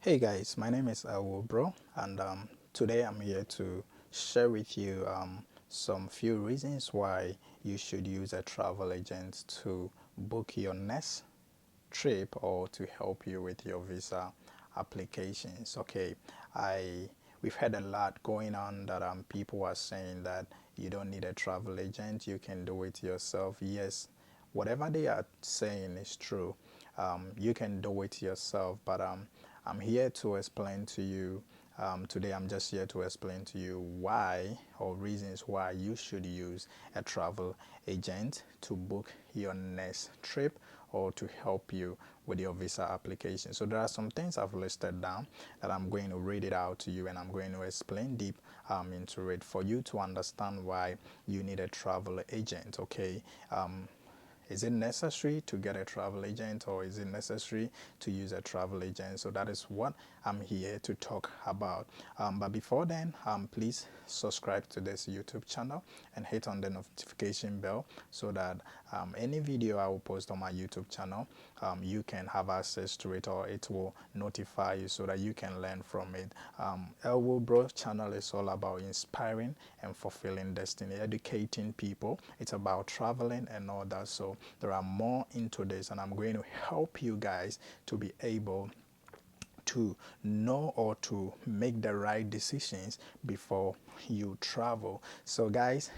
Hey guys, my name is Elwo Bro, and today I'm here to share with you some few reasons why you should use a travel agent to book your next trip or to help you with your visa applications. Okay, I we've had a lot going on that people are saying that you don't need a travel agent, you can do it yourself. Yes, whatever they are saying is true. You can do it yourself, but I'm here to explain to you. Today, I'm just here to explain to you why or reasons why you should use a travel agent to book your next trip or to help you with your visa application. So there are some things I've listed down that I'm going to read it out to you and I'm going to explain deep into it for you to understand why you need a travel agent. Okay. Is it necessary to get a travel agent or is it necessary to use a travel agent? So that is what I'm here to talk about. But before then, please subscribe to this YouTube channel and hit on the notification bell so that any video I will post on my YouTube channel, you can have access to it or it will notify you so that you can learn from it. Elwo Bro channel is all about inspiring and fulfilling destiny, educating people. It's about traveling and all that. So there are more into this, and I'm going to help you guys to be able to know or to make the right decisions before you travel. So guys,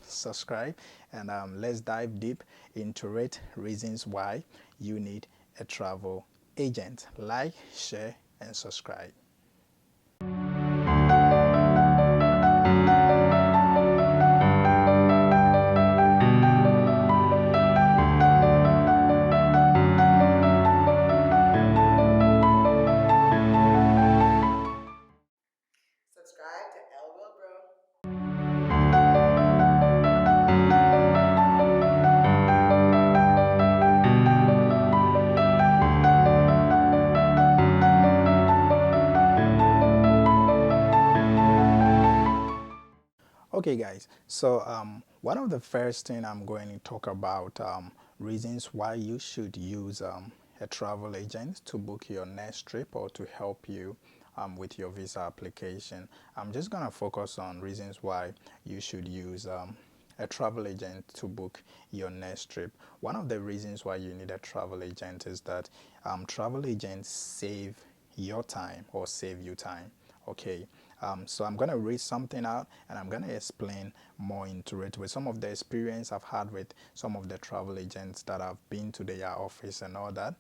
subscribe and let's dive deep into it. Reasons why you need a travel agent. Like, share, and subscribe. Subscribe to Elwell Bro. Okay, guys. So one of the first thing I'm going to talk about reasons why you should use a travel agent to book your next trip or to help you with your visa application. I'm just gonna focus on reasons why you should use a travel agent to book your next trip. One of the reasons why you need a travel agent is that travel agents save your time or save you time. Okay, so I'm going to read something out and I'm going to explain more into it with some of the experience I've had with some of the travel agents that I've been to their office and all that.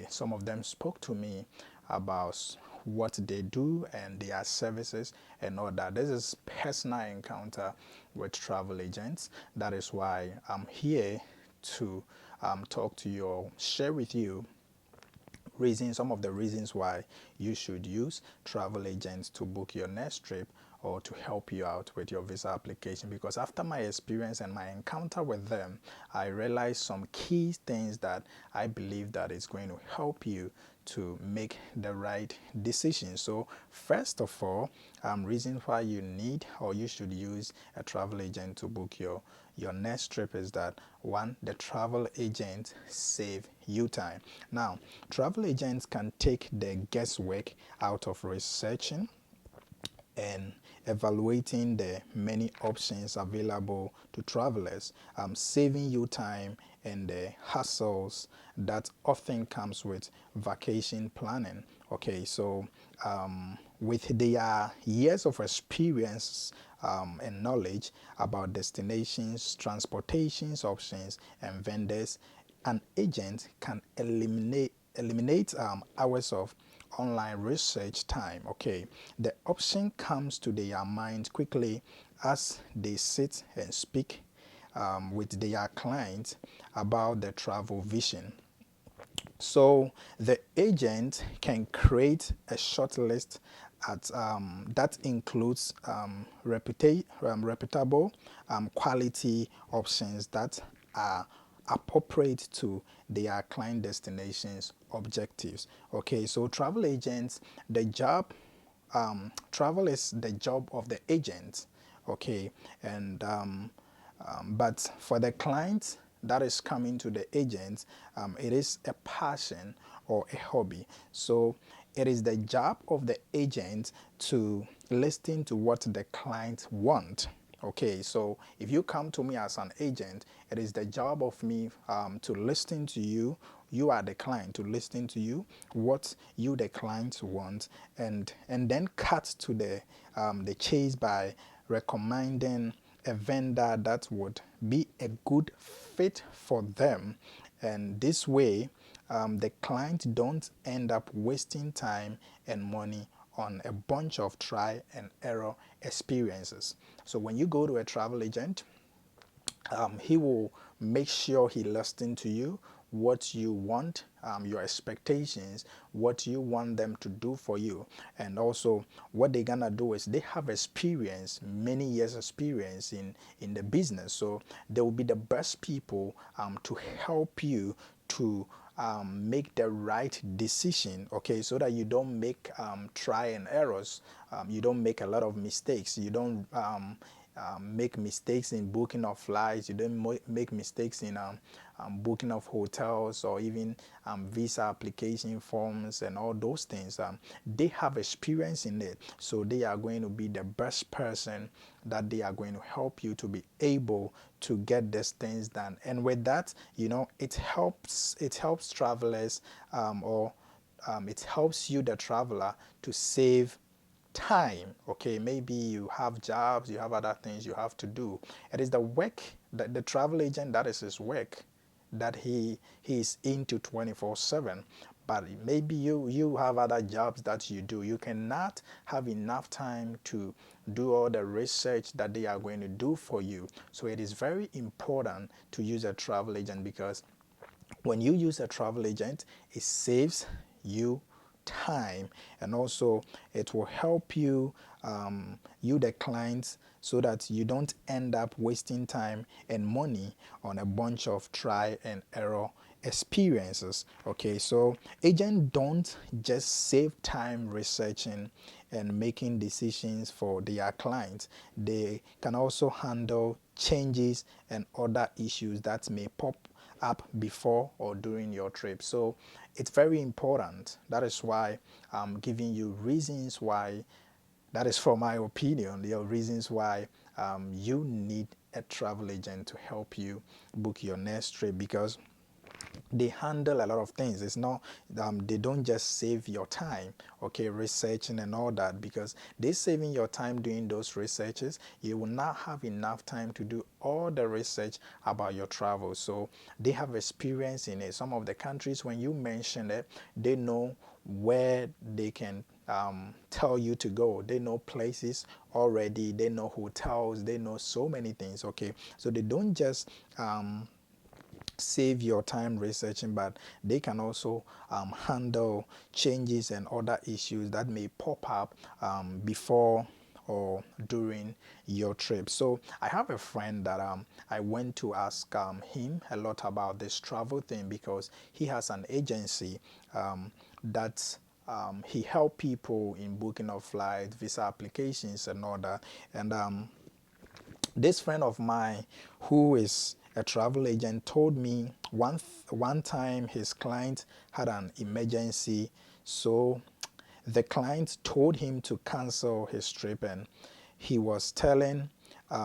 Some of them spoke to me about what they do and their services and all that. This is personal encounter with travel agents. That is why I'm here to talk to you or share with you some of the reasons why you should use travel agents to book your next trip or to help you out with your visa application, because after my experience and my encounter with them, I realized some key things that I believe that is going to help you to make the right decision. So first of all, reasons why you need or you should use a travel agent to book your next trip is that one, the travel agent save you time. Now, travel agents can take the guesswork out of researching and evaluating the many options available to travelers, saving you time and the hassles that often comes with vacation planning. Okay, so with their years of experience and knowledge about destinations, transportations options, and vendors, an agent can eliminate hours of online research time. Okay, the option comes to their mind quickly as they sit and speak with their clients about the travel vision. So the agent can create a short list that includes reputable quality options that are appropriate to their client destinations objectives. Okay, so travel agents, the job, travel is the job of the agent. Okay, and but for the client, that is coming to the agent, it is a passion or a hobby. So it is the job of the agent to listen to what the client want. Okay, so if you come to me as an agent, it is the job of me to listen to you. You are the client, to listen to you what you the client want, and then cut to the chase by recommending a vendor that would be a good fit for them. And this way, the client don't end up wasting time and money on a bunch of try and error experiences. So when you go to a travel agent, he will make sure he listens to you, what you want, your expectations, what you want them to do for you. And also what they're gonna do is they have experience, many years experience in the business. So they will be the best people to help you to make the right decision, okay, so that you don't make try and errors, you don't make a lot of mistakes, you don't make mistakes in booking of flights, you don't make mistakes in booking of hotels or even visa application forms and all those things. They have experience in it, so they are going to be the best person that they are going to help you to be able to get these things done. And with that, it helps travelers, or it helps you the traveler to save time. Okay, maybe you have jobs, you have other things you have to do. It is the work that the travel agent, that is his work, that he is into 24/7. But maybe you have other jobs that you do, you cannot have enough time to do all the research that they are going to do for you. So it is very important to use a travel agent, because when you use a travel agent, it saves you time, and also it will help you, you the clients, so that you don't end up wasting time and money on a bunch of try and error experiences. Okay, so agents don't just save time researching and making decisions for their clients, they can also handle changes and other issues that may pop up before or during your trip. So it's very important. That is why I'm giving you reasons why, that is for my opinion, there are reasons why you need a travel agent to help you book your next trip, because they handle a lot of things. It's not, they don't just save your time, okay, researching and all that, because they saving your time doing those researches. You will not have enough time to do all the research about your travel. So they have experience in it. Some of the countries, when you mention it, they know where they can tell you to go. They know places already, they know hotels, they know so many things, okay. So they don't just save your time researching, but they can also handle changes and other issues that may pop up before or during your trip. So I have a friend that I went to ask him a lot about this travel thing, because he has an agency that he help people in booking of flight, visa applications and all that. And this friend of mine, who is a travel agent, told me one time his client had an emergency, so the client told him to cancel his trip, and he was telling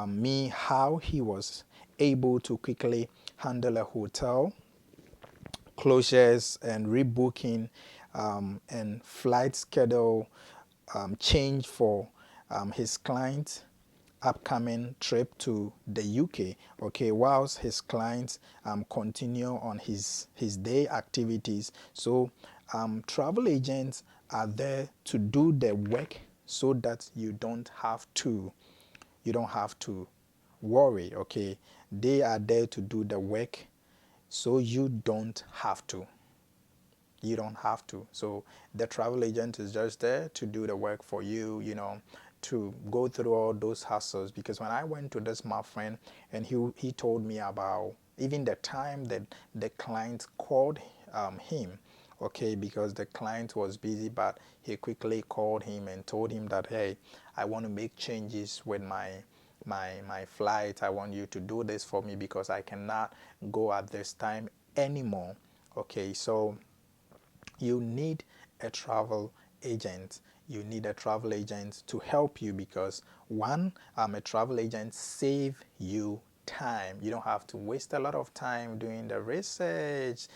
me how he was able to quickly handle a hotel closures and rebooking, and flight schedule change for his client upcoming trip to the UK, okay, whilst his clients continue on his day activities. So travel agents are there to do the work, so that you don't have to worry, okay. They are there to do the work, so you don't have to. So the travel agent is just there to do the work for you, to go through all those hassles. Because when I went to this my friend, and he told me about even the time that the client called him, okay, because the client was busy, but he quickly called him and told him that, hey, I want to make changes with my flight. I want you to do this for me because I cannot go at this time anymore. Okay, so you need a travel agent. You need a travel agent to help you because one, a travel agent save you time. You don't have to waste a lot of time doing the research,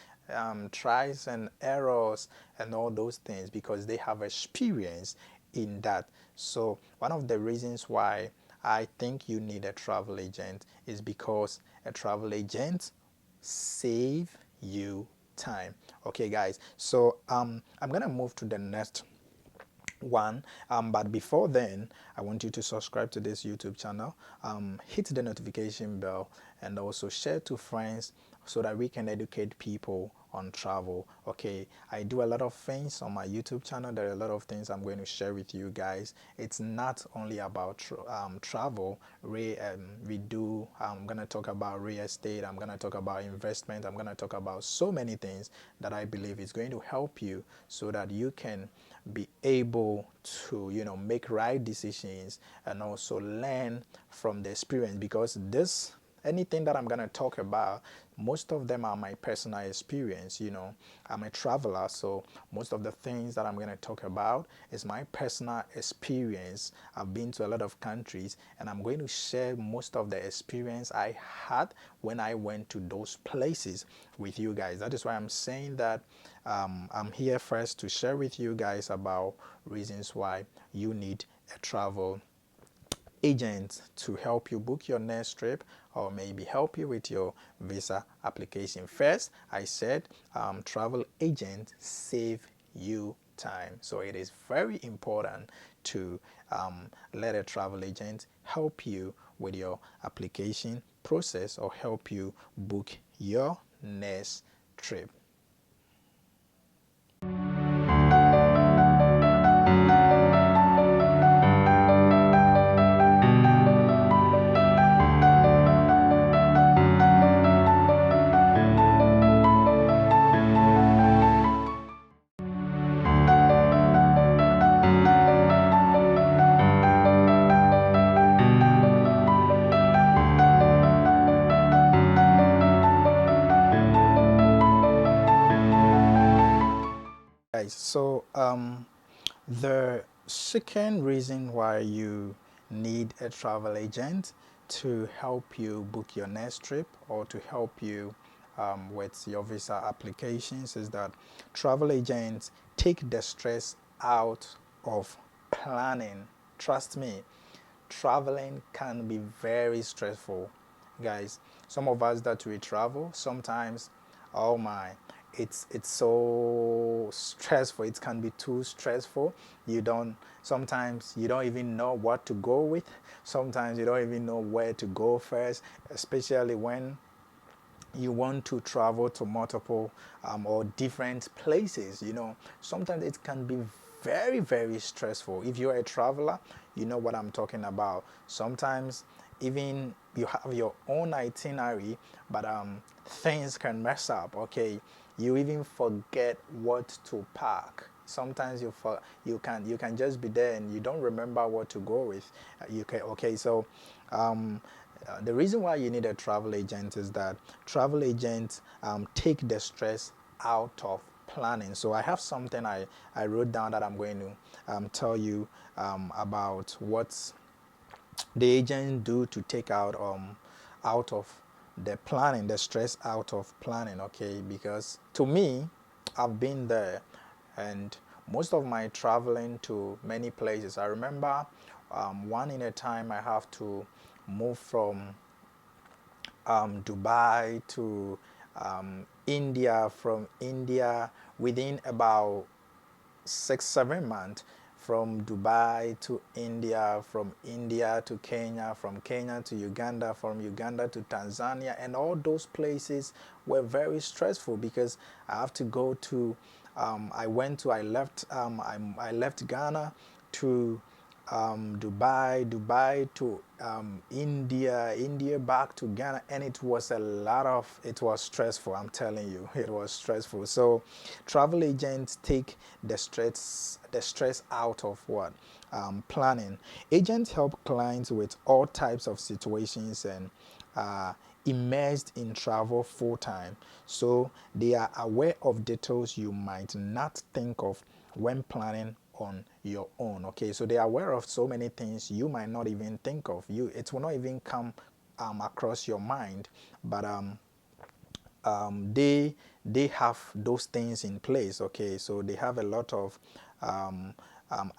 tries and errors, and all those things because they have experience in that. So one of the reasons why I think you need a travel agent is because a travel agent save you time. Okay, guys, so I'm gonna move to the next one, but before then I want you to subscribe to this YouTube channel, hit the notification bell, and also share to friends so that we can educate people on travel. Okay, I do a lot of things on my YouTube channel. There are a lot of things I'm going to share with you guys. It's not only about travel. I'm going to talk about real estate, I'm going to talk about investment, I'm going to talk about so many things that I believe is going to help you so that you can be able to make right decisions and also learn from the experience, because this anything that I'm going to talk about, most of them are my personal experience. I'm a traveler, so most of the things that I'm going to talk about is my personal experience. I've been to a lot of countries, and I'm going to share most of the experience I had when I went to those places with you guys. That is why I'm saying that I'm here first to share with you guys about reasons why you need a travel agent to help you book your next trip or maybe help you with your visa application. First, I said travel agents save you time. So it is very important to let a travel agent help you with your application process or help you book your next trip. Guys, so the second reason why you need a travel agent to help you book your next trip or to help you with your visa applications is that travel agents take the stress out of planning. Trust me, traveling can be very stressful, guys. Some of us that we travel sometimes, oh my, it's so stressful. It can be too stressful. Sometimes you don't even know what to go with. Sometimes you don't even know where to go first, especially when you want to travel to multiple or different places. Sometimes it can be very, very stressful. If you're a traveler, you know what I'm talking about. Sometimes even you have your own itinerary, but things can mess up. Okay, you even forget what to pack. Sometimes you can just be there and you don't remember what to go with. So um, the reason why you need a travel agent is that travel agents take the stress out of planning. So I have something I wrote down that I'm going to tell you about what the agents do to take out of the planning, the stress out of planning. Okay, because to me, I've been there, and most of my traveling to many places, I remember one in a time I have to move from Dubai to India, from India within about 6 7 months, from Dubai to India, from India to Kenya, from Kenya to Uganda, from Uganda to Tanzania, and all those places were very stressful because I have to go to I left Ghana to Dubai to India, India back to Ghana, and it was stressful. I'm telling you, it was stressful. So, travel agents take the stress out of what planning. Agents help clients with all types of situations and uh, immersed in travel full time. So they are aware of details you might not think of when planning on your own. Okay, so they are aware of so many things you might not even think of. It will not even come across your mind, but they have those things in place. Okay, so they have a lot of um,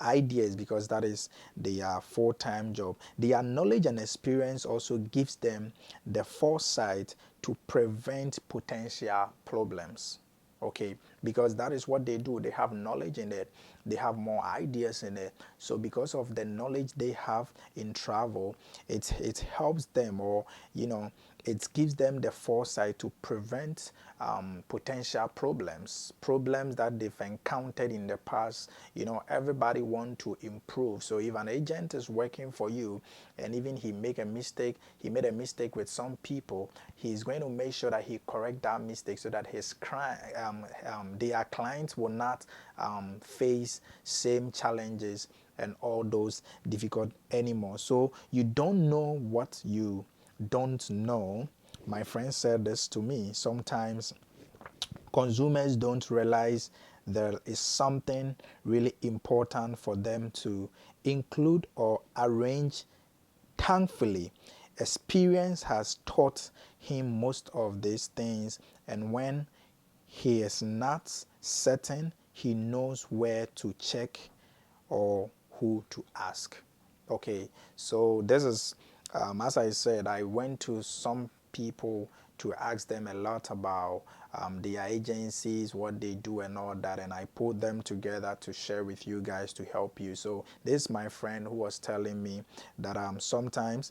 ideas because that is their full-time job. Their knowledge and experience also gives them the foresight to prevent potential problems. Okay, because that is what they do. They have knowledge in it, they have more ideas in it. So because of the knowledge they have in travel, it helps them, or it gives them the foresight to prevent potential problems that they've encountered in the past. Everybody want to improve. So if an agent is working for you, and even he made a mistake with some people, he's going to make sure that he correct that mistake so that their clients will not face same challenges and all those difficult anymore. So you don't know what you don't know. My friend said this to me. Sometimes consumers don't realize there is something really important for them to include or arrange. Thankfully, experience has taught him most of these things, and when he is not certain, he knows where to check or who to ask. Okay, so this is, as I said, I went to some people to ask them a lot about their agencies, what they do, and all that, and I put them together to share with you guys to help you. So this is my friend who was telling me that sometimes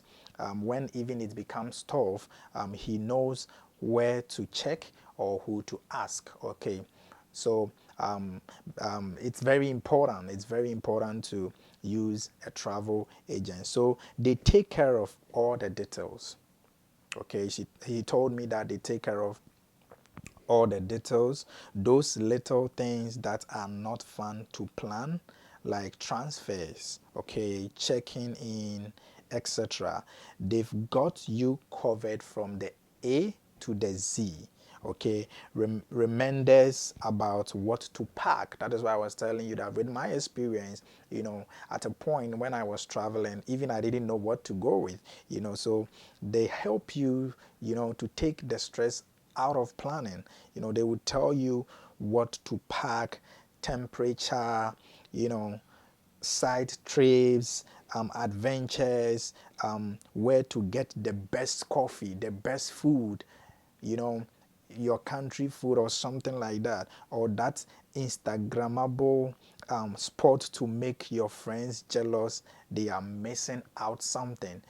when even it becomes tough, he knows where to check or who to ask. Okay, so it's very important. It's very important to use a travel agent. So they take care of all the details. Okay, he told me that they take care of all the details, those little things that are not fun to plan, like transfers, okay, checking in, etc. They've got you covered from the A to the Z. Okay, reminders about what to pack. That is why I was telling you that with my experience, at a point when I was traveling, even I didn't know what to go with, so they help you, to take the stress out of planning. They would tell you what to pack, temperature, you know, side trips, adventures, where to get the best coffee, the best food, you know, your country food or something like that, or that Instagrammable spot to make your friends jealous. They are missing out something,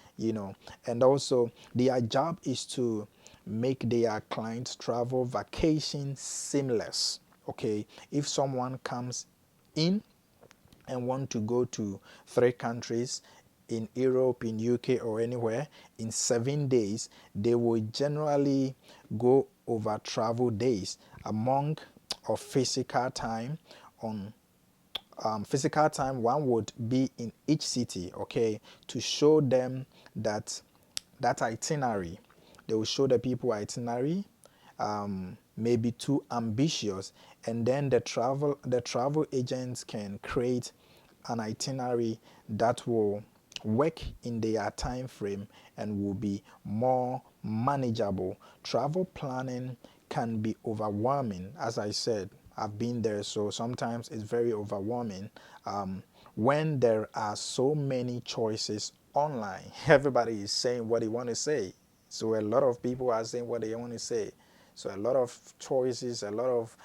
and also their job is to make their clients travel vacation seamless. Okay, if someone comes in and want to go to 3 countries in Europe, in UK, or anywhere in 7 days, they will generally go over travel days among of physical time. On physical time, one would be in each city, okay, to show them that itinerary. They will show the people itinerary, maybe too ambitious, and then the travel agents can create an itinerary that will work in their time frame and will be more manageable. Travel planning can be overwhelming, as I said. I've been there, so sometimes it's very overwhelming when there are so many choices online. Everybody is saying what they want to say, so a lot of people are saying what they want to say. So a lot of choices, a lot of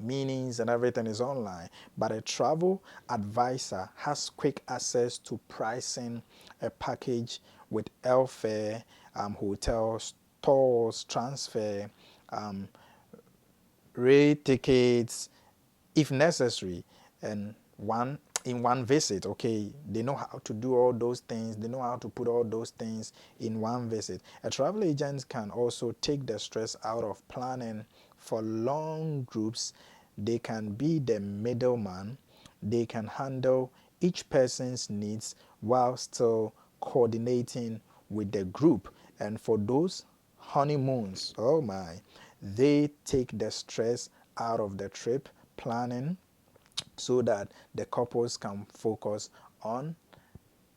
meanings, and everything is online. But a travel advisor has quick access to pricing a package with airfare, hotels, tours, transfer, um, rail tickets, if necessary. And one in one visit. Okay, they know how to do all those things, they know how to put all those things in one visit. A travel agent can also take the stress out of planning for long groups. They can be the middleman. They can handle each person's needs while still coordinating with the group. And for those honeymoons, oh my, they take the stress out of the trip planning so that the couples can focus on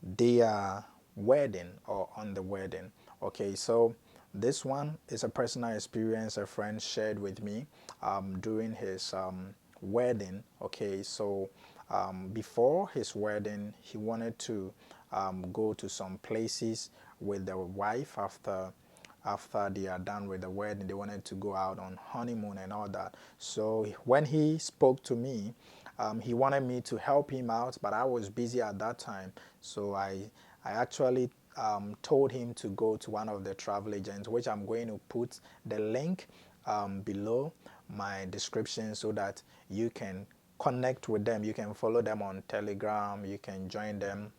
their wedding or on the wedding. Okay, so this one is a personal experience a friend shared with me during his wedding. Okay, so before his wedding, he wanted to go to some places with the wife after they are done with the wedding. They wanted to go out on honeymoon and all that. So when he spoke to me, he wanted me to help him out, but I was busy at that time. So I actually told him to go to one of the travel agents, which I'm going to put the link below my description so that you can connect with them. You can follow them on Telegram. You can join them,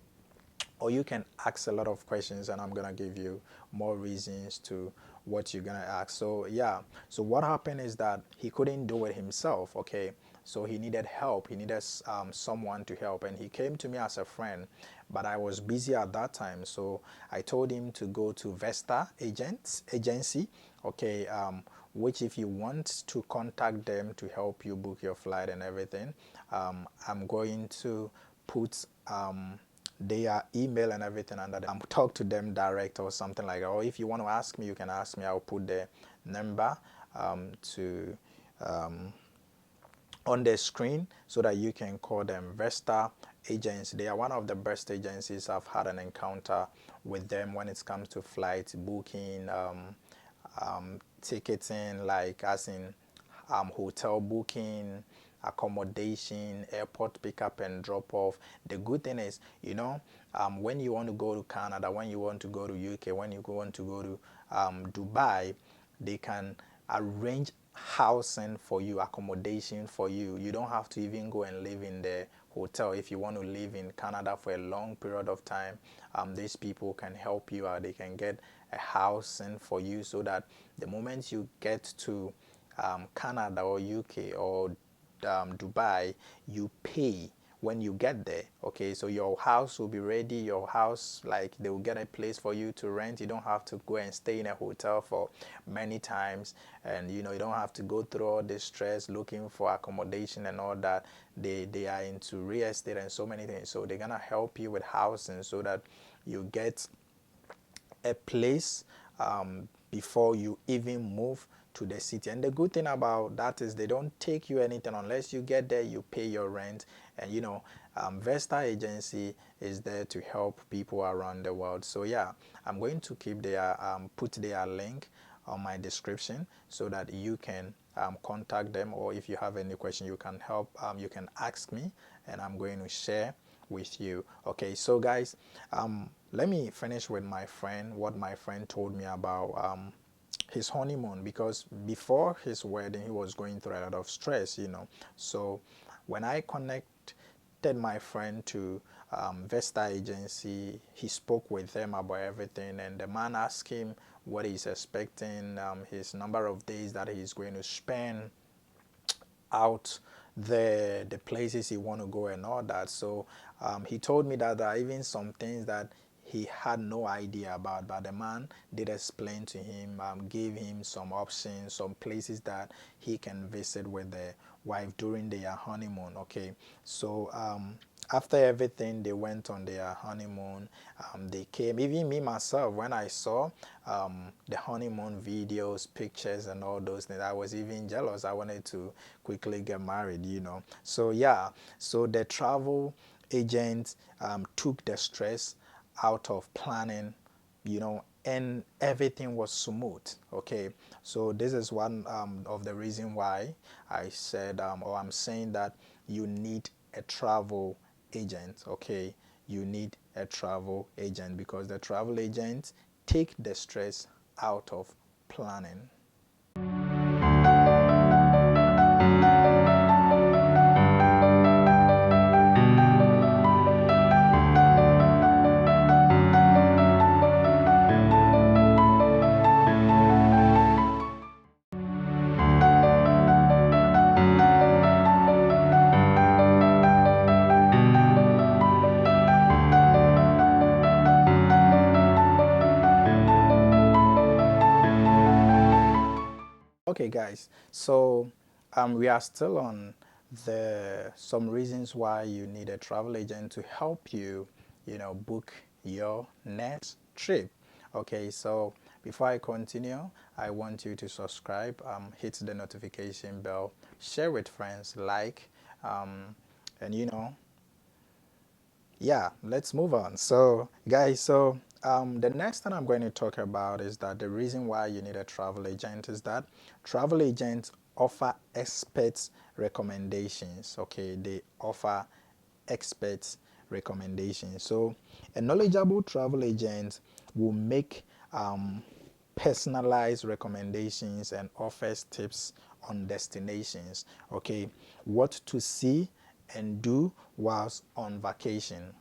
or you can ask a lot of questions, and I'm gonna give you more reasons to what you're gonna ask. So yeah, so what happened is that he couldn't do it himself. Okay, so he needed help. He needed someone to help, and he came to me as a friend, but I was busy at that time. So I told him to go to Vesta Agency. Okay, which if you want to contact them to help you book your flight and everything, I'm going to put their email and everything under them. Talk to them direct or something like that. Or if you want to ask me, you can ask me. I'll put the number to on the screen so that you can call them. Vesta Agency. They are one of the best agencies. I've had an encounter with them when it comes to flight booking, ticketing, like as in hotel booking, accommodation, airport pickup and drop off. The good thing is, when you want to go to Canada, when you want to go to UK, when you want to go to Dubai, they can arrange housing for you, accommodation for you. You don't have to even go and live in the hotel. If you want to live in Canada for a long period of time, these people can help you out. They can get a housing for you so that the moment you get to Canada or UK or Dubai, you pay when you get there. Okay, so your house will be ready. Your house, like they will get a place for you to rent. You don't have to go and stay in a hotel for many times, and you don't have to go through all this stress looking for accommodation and all that. They are into real estate and so many things, so they're gonna help you with housing so that you get a place before you even move to the city. And the good thing about that is they don't take you anything unless you get there. You pay your rent, and Vesta Agency is there to help people around the world. So yeah, I'm going to keep their put their link on my description so that you can contact them, or if you have any question, you can you can ask me, and I'm going to share with you. Okay, so guys, let me finish with my friend, what my friend told me about his honeymoon, because before his wedding he was going through a lot of stress. So when I connected my friend to Vesta Agency, he spoke with them about everything, and the man asked him what he's expecting, his number of days that he's going to spend out the places he want to go and all that. So he told me that there are even some things that he had no idea about, but the man did explain to him, gave him some options, some places that he can visit with the wife during their honeymoon. Okay, so after everything, they went on their honeymoon. They came, even me myself, when I saw the honeymoon videos, pictures, and all those things, I was even jealous. I wanted to quickly get married. So yeah, so the travel agent took the stress out of planning, and everything was smooth. Okay, so this is one of the reason why I said, or I'm saying that you need a travel agent. Okay, you need a travel agent because the travel agents take the stress out of planning. Okay, guys. So we are still on the some reasons why you need a travel agent to help you, book your next trip. Okay, so before I continue, I want you to subscribe, hit the notification bell, share with friends, like, and yeah, let's move on. So, guys, the next thing I'm going to talk about is that the reason why you need a travel agent is that travel agents offer experts recommendations. Okay, they offer experts recommendations. So, a knowledgeable travel agent will make personalized recommendations and offers tips on destinations. Okay, what to see and do whilst on vacation,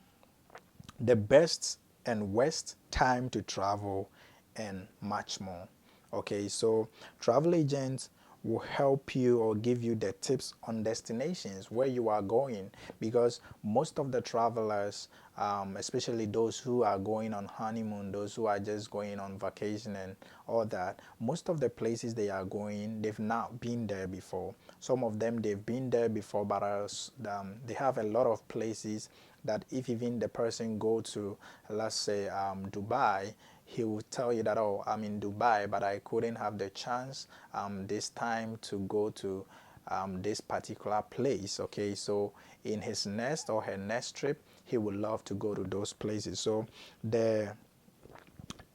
the best and worst time to travel, and much more. Okay, so travel agents will help you or give you the tips on destinations where you are going, because most of the travelers, especially those who are going on honeymoon, those who are just going on vacation and all that, most of the places they are going, they've not been there before. Some of them they've been there before, but they have a lot of places that if even the person go to, let's say, Dubai, he will tell you that, oh, I'm in Dubai, but I couldn't have the chance this time to go to this particular place. Okay, so in his next or her next trip, he would love to go to those places. So the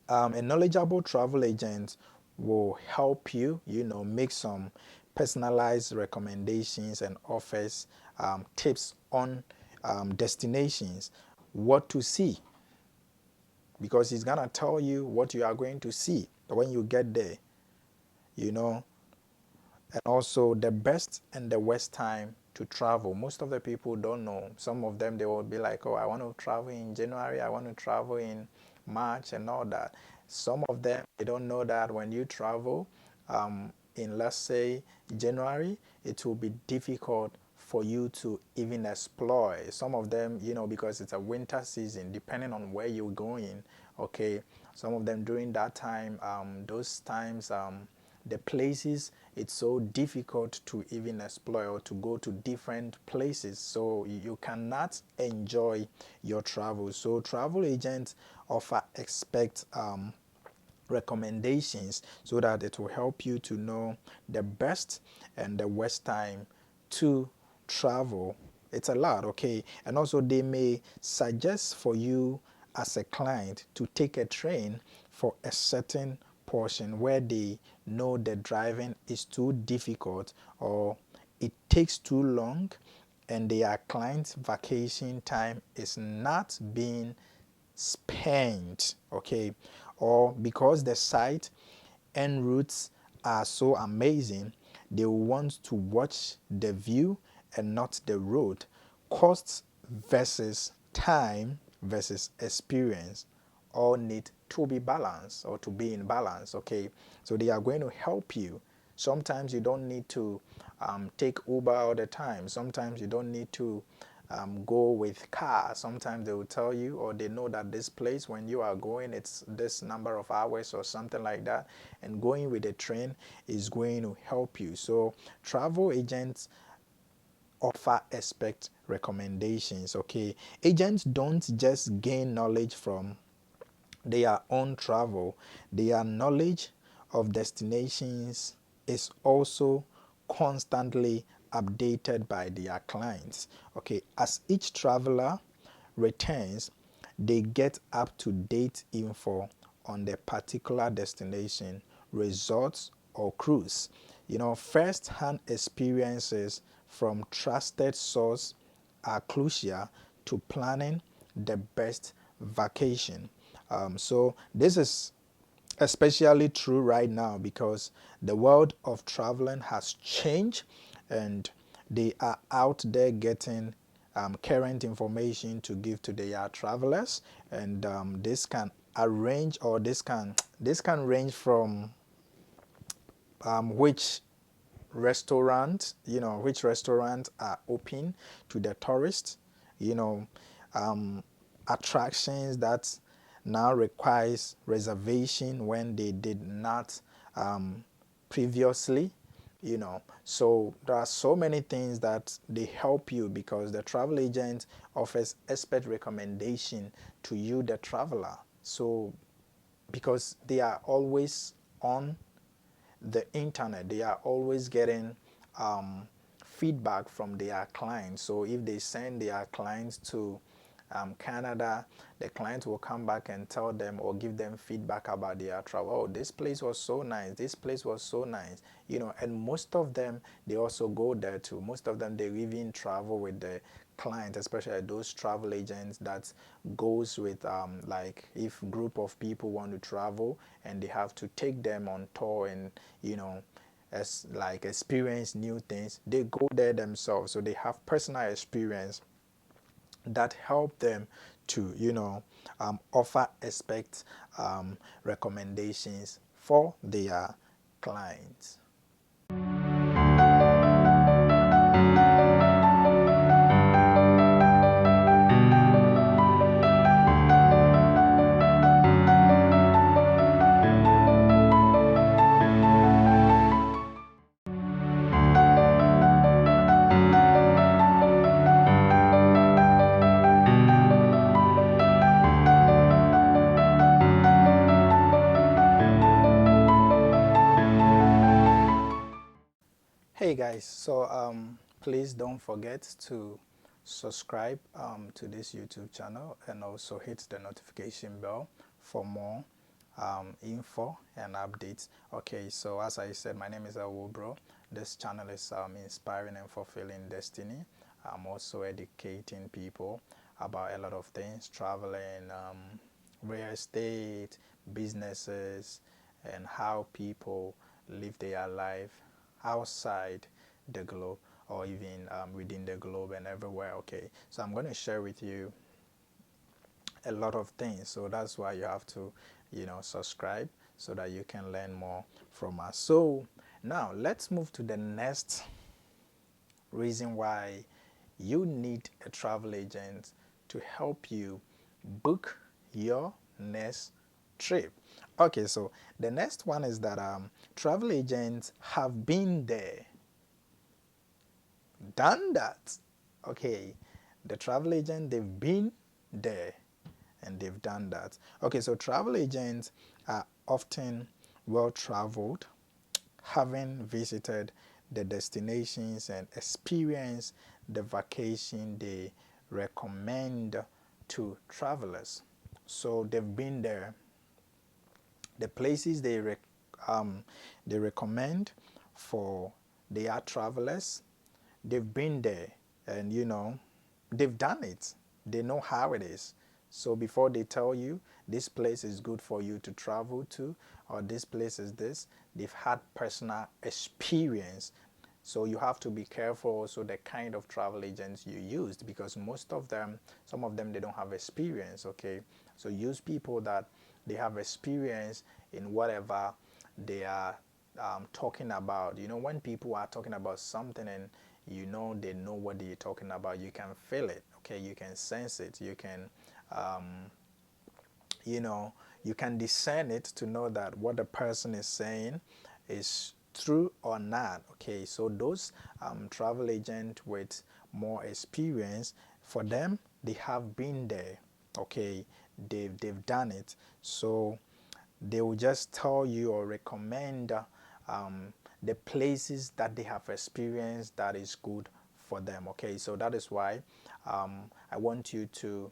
a knowledgeable travel agent will help you, make some personalized recommendations and offers tips on destinations, what to see, because he's gonna tell you what you are going to see when you get there, you know, and also the best and the worst time to travel. Most of the people don't know. Some of them they will be like, "Oh, I want to travel in January. I want to travel in March and all that." Some of them they don't know that when you travel in, let's say, January, it will be difficult for you to even explore. Some of them, because it's a winter season, depending on where you're going. Okay, some of them during that time, those times. The places, it's so difficult to even explore or to go to different places, so you cannot enjoy your travel. So travel agents offer expect recommendations so that it will help you to know the best and the worst time to travel. It's a lot, okay? And also, they may suggest for you as a client to take a train for a certain portion where they know the driving is too difficult or it takes too long and their client's vacation time is not being spent, okay, or because the site and routes are so amazing, they want to watch the view and not the road. Costs versus time versus experience all need to be balanced or to be in balance, okay? So they are going to help you. Sometimes you don't need to take Uber all the time. Sometimes you don't need to go with car. Sometimes they will tell you, or they know that this place, when you are going, it's this number of hours or something like that. And going with a train is going to help you. So travel agents offer expect recommendations, okay? Agents don't just gain knowledge from their own travel, their knowledge of destinations is also constantly updated by their clients. Okay, as each traveler returns, they get up to date info on the particular destination, resorts, or cruise. First hand experiences from trusted source are crucial to planning the best vacation. So this is especially true right now because the world of traveling has changed and they are out there getting current information to give to their travelers, and this can arrange or this can range from which which restaurants are open to the tourists, you know, attractions that now requires reservation when they did not. previously, so there are so many things that they help you because the travel agent offers expert recommendation to you, the traveler. So because they are always on the internet, they are always getting um, feedback from their clients. So if they send their clients to Canada, the client will come back and tell them or give them feedback about their travel. Oh, this place was so nice. This place was so nice. And most of them, they also go there too. Most of them, they even travel with the clients, especially those travel agents that goes with like if group of people want to travel and they have to take them on tour and as like experience new things, they go there themselves, so they have personal experience that help them to offer expect recommendations for their clients. Hey guys, so please don't forget to subscribe to this YouTube channel and also hit the notification bell for more info and updates. Okay, so as I said, my name is Bro. This channel is inspiring and fulfilling destiny. I'm also educating people about a lot of things, traveling, real estate, businesses, and how people live their life outside the globe or even within the globe and everywhere. Okay, so I'm going to share with you a lot of things, so that's why you have to subscribe so that you can learn more from us. So now let's move to the next reason why you need a travel agent to help you book your next trip. Okay, so the next one is that travel agents have been there, done that. Okay, the travel agent, they've been there and they've done that. Okay, so travel agents are often well traveled, having visited the destinations and experienced the vacation they recommend to travelers. So they've been there. The places they recommend for their travelers, they've been there, and they've done it. They know how it is. So before they tell you this place is good for you to travel to or this place is this, they've had personal experience. So you have to be careful also the kind of travel agents you used, because most of them, some of them, they don't have experience. Okay, so use people that they have experience in whatever they are talking about. When people are talking about something and they know what they're talking about, you can feel it. Okay, you can sense it. You can you know you can discern it to know that what the person is saying is true or not. Okay, so those travel agents with more experience, for them, they have been there. Okay, they've done it. So they will just tell you or recommend the places that they have experienced that is good for them. Okay, so that is why I want you to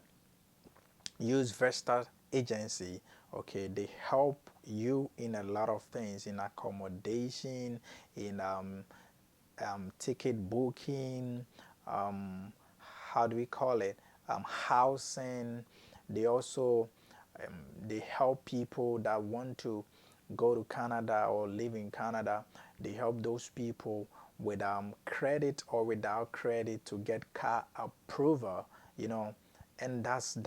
use Vesta agency. Okay, they help you in a lot of things, in accommodation, in ticket booking, how do we call it, housing. They also they help people that want to go to Canada or live in Canada. They help those people with credit or without credit to get car approval. And that's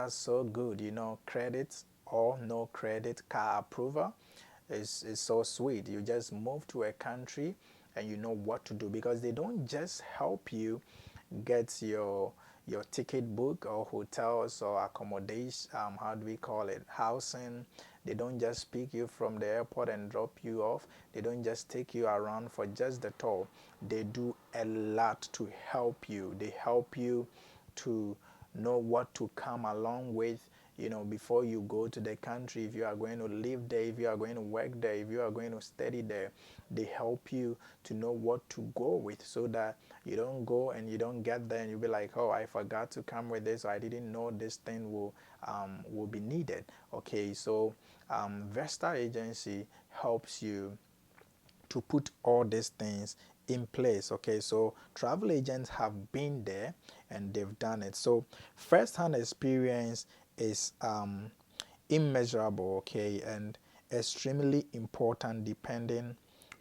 so good. Credit or no credit car approval is so sweet. You just move to a country and you know what to do, because they don't just help you get your ticket book or hotels or accommodation, how do we call it, housing. They don't just pick you from the airport and drop you off. They don't just take you around for just the tour. They do a lot to help you. They help you to know what to come along with, before you go to the country. If you are going to live there, if you are going to work there, if you are going to study there, they help you to know what to go with, so that you don't go and you don't get there and you'll be like, oh, I forgot to come with this, or I didn't know this thing will be needed. Okay, so Vesta Agency helps you to put all these things in place. Okay, so travel agents have been there and they've done it. So first-hand experience is immeasurable, okay, and extremely important depending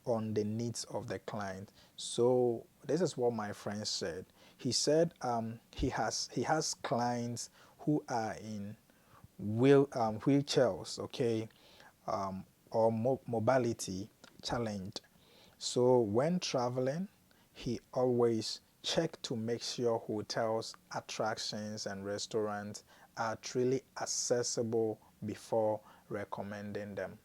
on the needs of the client. So this is what my friend said. He said he has clients who are in wheelchairs, okay, or mobility challenged. So when traveling, he always check to make sure hotels, attractions, and restaurants are truly accessible before recommending them.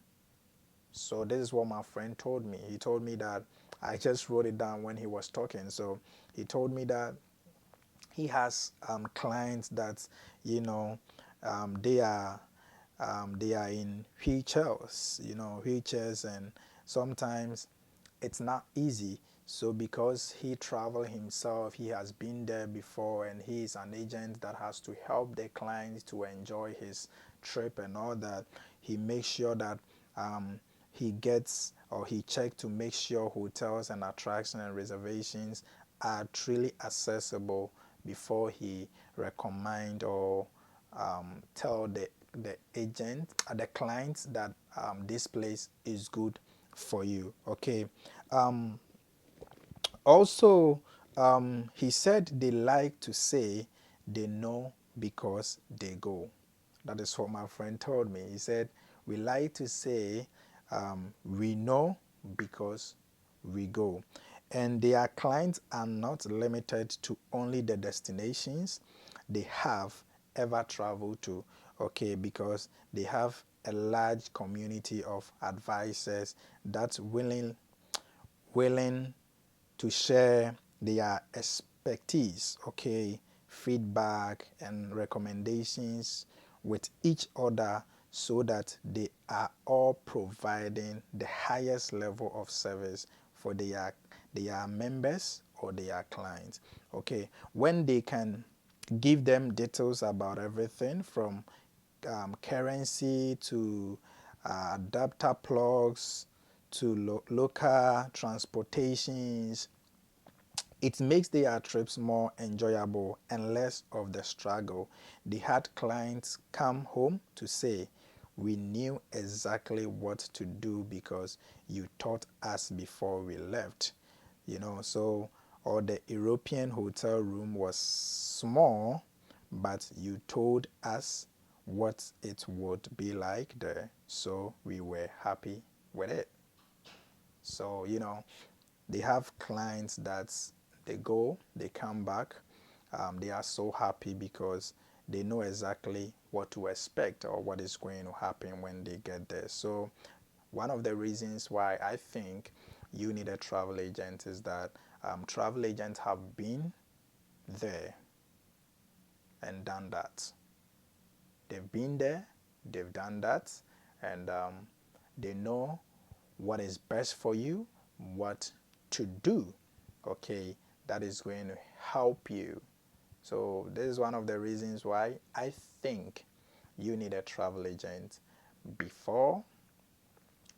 So this is what my friend told me. He told me that, I just wrote it down when he was talking. So he told me that he has clients that, you know they are in wheelchairs, and sometimes it's not easy. So because he traveled himself, he has been there before, and he is an agent that has to help the clients to enjoy his trip and all that. He makes sure that he gets, or he checks to make sure hotels and attraction and reservations are truly accessible before he recommend or tell the agent, the clients, that this place is good for you. Okay. Also, he said they like to say they know because they go. That is what my friend told me. He said, we like to say we know because we go. And their clients are not limited to only the destinations they have ever traveled to, okay, because they have a large community of advisors that's willing to share their expertise, okay, feedback and recommendations with each other, so that they are all providing the highest level of service for their members or their clients. Okay, when they can give them details about everything from currency to adapter plugs to local transportations, it makes their trips more enjoyable and less of the struggle. They had clients come home to say, we knew exactly what to do because you taught us before we left. So, or the European hotel room was small, but you told us what it would be like there, so we were happy with it. So, they have clients that they go, they come back, they are so happy because they know exactly what to expect or what is going to happen when they get there. So, one of the reasons why I think you need a travel agent is that travel agents have been there and done that. They've been there, they've done that, and they know what is best for you, what to do, okay, that is going to help you. So, this is one of the reasons why I think you need a travel agent before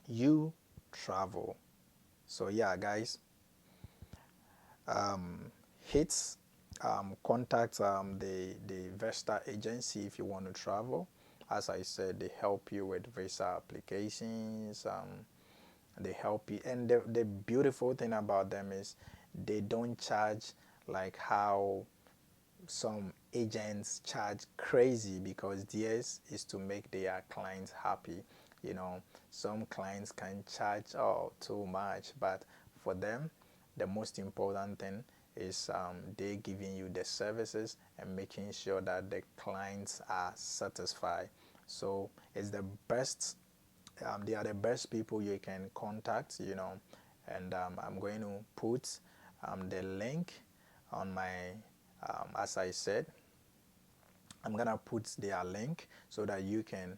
you travel. So, yeah, guys, hit contact the Vesta agency if you want to travel. As I said, they help you with visa applications. They help you, and the beautiful thing about them is they don't charge like how some agents charge crazy, because theirs is to make their clients happy. Some clients can charge too much, but for them, the most important thing is they giving you the services and making sure that the clients are satisfied. So it's the best. They are the best people you can contact, and I'm going to put the link on my, as I said, I'm gonna put their link so that you can,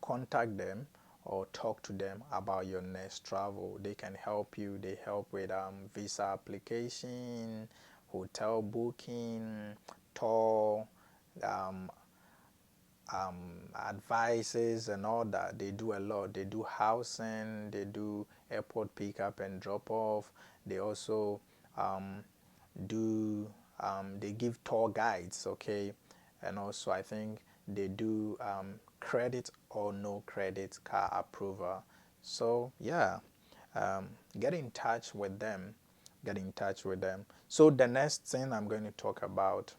contact them or talk to them about your next travel. They can help you. They help with visa application, hotel booking, tour, um, advices and all that. They do a lot. They do housing, they do airport pickup and drop off. They also um, do they give tour guides, okay, and also I think they do credit or no credit car approval. So yeah, um, get in touch with them. Get in touch with them. So the next thing I'm going to talk about.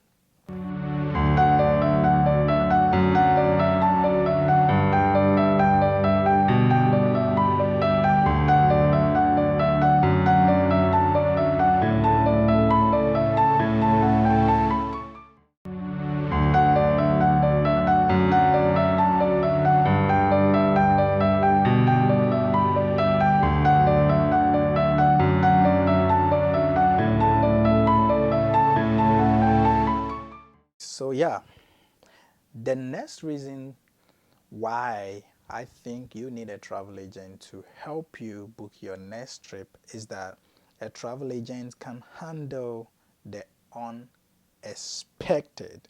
So yeah, the next reason why I think you need a travel agent to help you book your next trip is that a travel agent can handle the unexpected.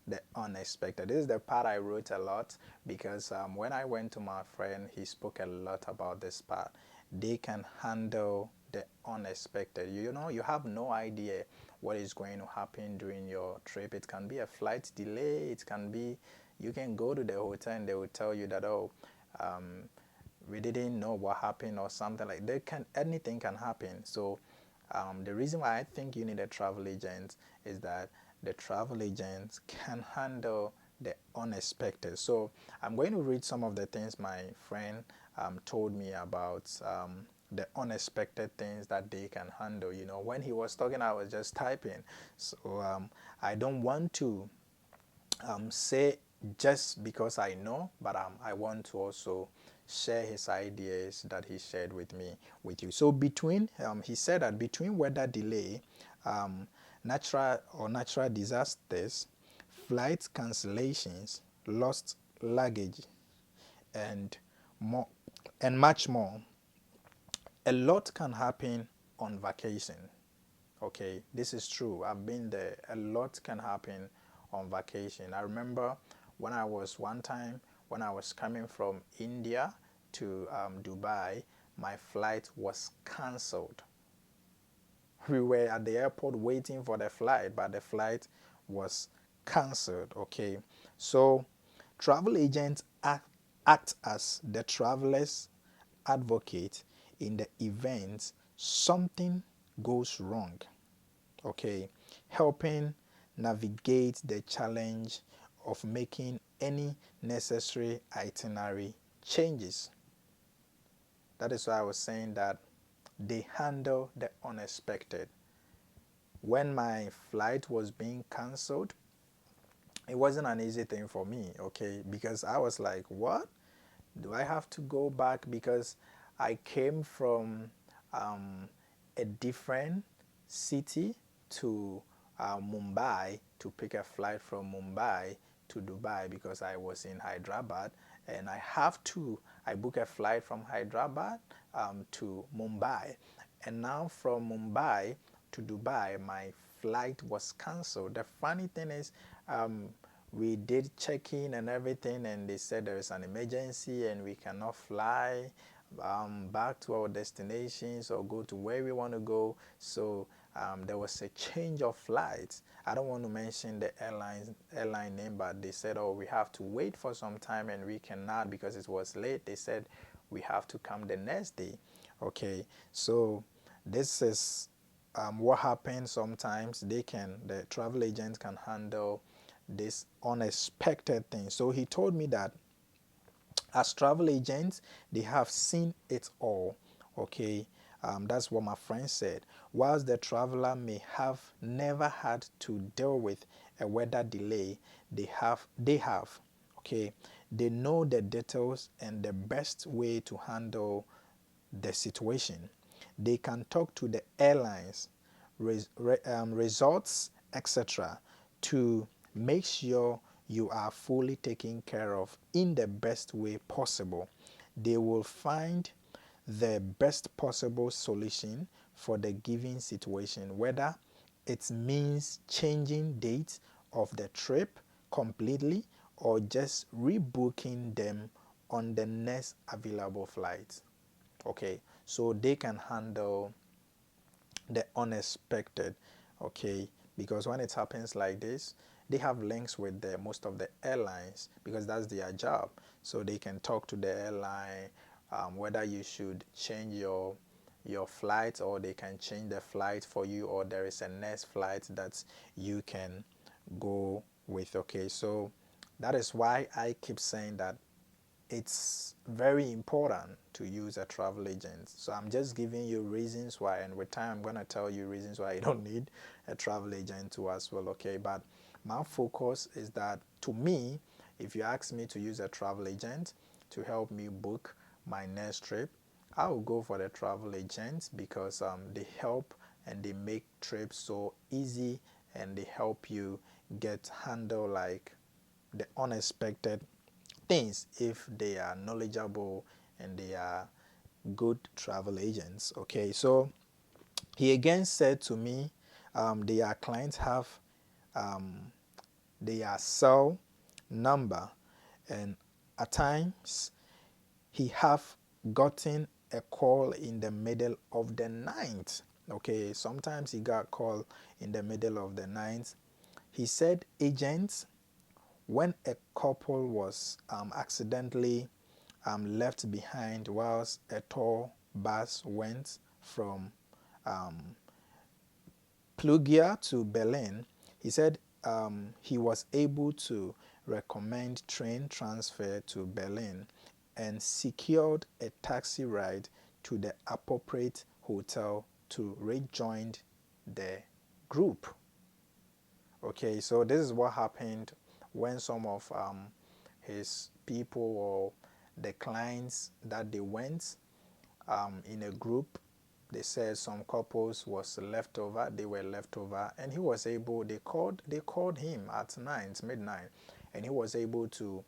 The unexpected. This is the part I wrote a lot because when I went to my friend, he spoke a lot about this part. They can handle the unexpected. You have no idea what is going to happen during your trip. It can be a flight delay, it can be you can go to the hotel and they will tell you that, oh, um, we didn't know what happened or something like that. Anything can happen. So the reason why I think you need a travel agent is that the travel agent can handle the unexpected. So I'm going to read some of the things my friend told me about the unexpected things that they can handle. When he was talking, I was just typing. So I don't want to say just because I know, but I want to also share his ideas that he shared with me with you. So he said that between weather delay, um, natural disasters, flight cancellations, lost luggage, and more, and much more, a lot can happen on vacation. Okay, this is true. I've been there. A lot can happen on vacation. I remember one time when I was coming from India to Dubai, my flight was cancelled. We were at the airport waiting for the flight, but the flight was cancelled. Okay, so travel agents act as the traveler's advocate in the event something goes wrong, okay, helping navigate the challenge of making any necessary itinerary changes. That is why I was saying that they handle the unexpected. When my flight was being cancelled, it wasn't an easy thing for me, okay, because I was like, what? Do I have to go back? Because I came from um, a different city to Mumbai to pick a flight from Mumbai to Dubai because I was in Hyderabad and I book a flight from Hyderabad to Mumbai, and now from Mumbai to Dubai my flight was cancelled. The funny thing is um, we did check in and everything and they said there is an emergency and we cannot fly back to our destinations or go to where we want to go. So there was a change of flights. I don't want to mention the airline name, but they said, oh, we have to wait for some time and we cannot because it was late. They said we have to come the next day. Okay, so this is what happens sometimes. The travel agents can handle this unexpected thing. So he told me that as travel agents, they have seen it all. Okay, That's what my friend said. Whilst the traveler may have never had to deal with a weather delay, they have, okay, they know the details and the best way to handle the situation. They can talk to the airlines, resorts, etc., to make sure you are fully taken care of in the best way possible. They will find the best possible solution for the given situation, whether it means changing dates of the trip completely or just rebooking them on the next available flight. Okay, so they can handle the unexpected. Okay, because when it happens like this, they have links with the most of the airlines because that's their job. So they can talk to the airline, whether you should change your flight, or they can change the flight for you, or there is a next flight that you can go with. Okay, so that is why I keep saying that it's very important to use a travel agent. So I'm just giving you reasons why, and with time I'm going to tell you reasons why you don't need a travel agent too as well. Okay, but my focus is that, to me, if you ask me to use a travel agent to help me book my next trip, I will go for the travel agents because they help and they make trips so easy, and they help you get handle like the unexpected things if they are knowledgeable and they are good travel agents. Okay, so he again said to me, their clients have their cell number, and at times he have gotten a call in the middle of the night. Okay, sometimes he got call in the middle of the night. He said agents, when a couple was accidentally left behind whilst a tour bus went from Perugia to Berlin, he said he was able to recommend train transfer to Berlin and secured a taxi ride to the appropriate hotel to rejoin the group. Okay, so this is what happened when some of his people or the clients that they went in a group, they said some couples was left over, they were left over, and he was able, they called him at night, midnight, and he was able to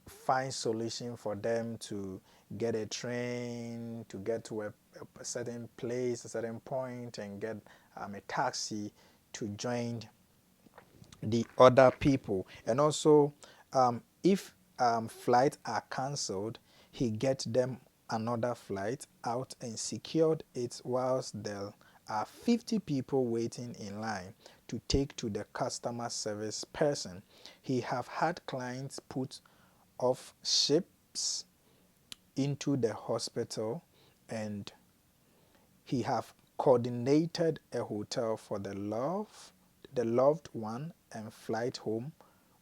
find solution for them to get a train to get to a certain place, a certain point, and get a taxi to join the other people. And also, if flights are cancelled, he get them another flight out and secured it whilst there are 50 people waiting in line to take to the customer service person. He have had clients put off ships into the hospital, and he have coordinated a hotel for the loved one and flight home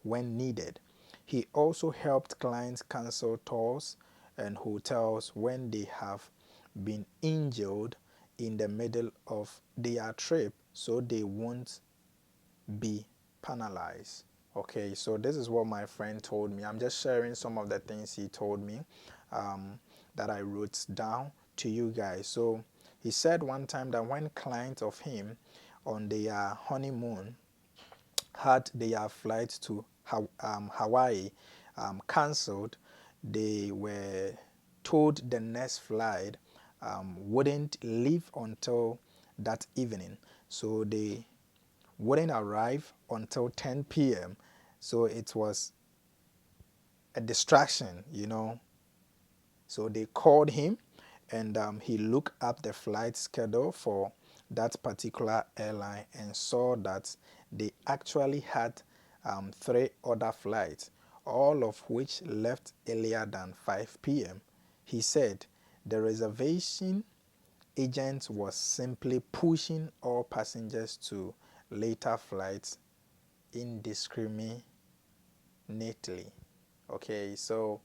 when needed. He also helped clients cancel tours and hotels when they have been injured in the middle of their trip, so they won't be penalized. Okay, so this is what my friend told me. I'm just sharing some of the things he told me that I wrote down to you guys. So he said one time that when clients of him on their honeymoon had their flight to Hawaii cancelled, they were told the next flight wouldn't leave until that evening. So they wouldn't arrive until 10 p.m. So it was a distraction. So they called him, and he looked up the flight schedule for that particular airline and saw that they actually had 3 other flights, all of which left earlier than 5 p.m. He said the reservation agent was simply pushing all passengers to later flights indiscriminately. Okay, so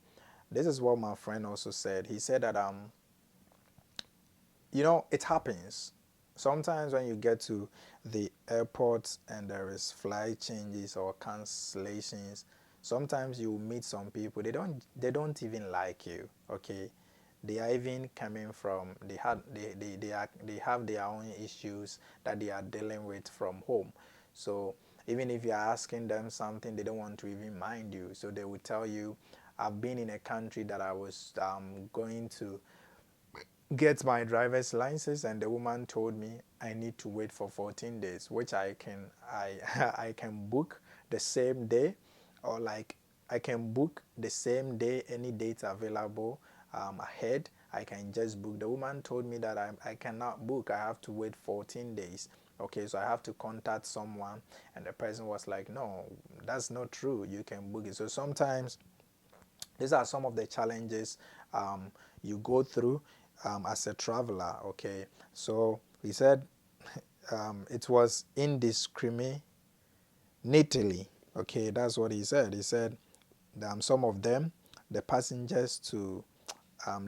this is what my friend also said. He said that it happens. Sometimes when you get to the airport and there is flight changes or cancellations, sometimes you meet some people, they don't even like you, okay? They are even coming from, they have their own issues that they are dealing with from home. So even if you are asking them something, they don't want to even mind you. So they will tell you, I've been in a country that I was going to get my driver's license, and the woman told me I need to wait for 14 days, which I can book the same day, or like I can book the same day, any date available ahead. I can just book. The woman told me that I cannot book, I have to wait 14 days. Okay, so I have to contact someone, and the person was like, no, that's not true, you can book it. So sometimes these are some of the challenges you go through as a traveler. Okay, so he said it was indiscriminately. Okay, that's what he said. He said some of them, the passengers to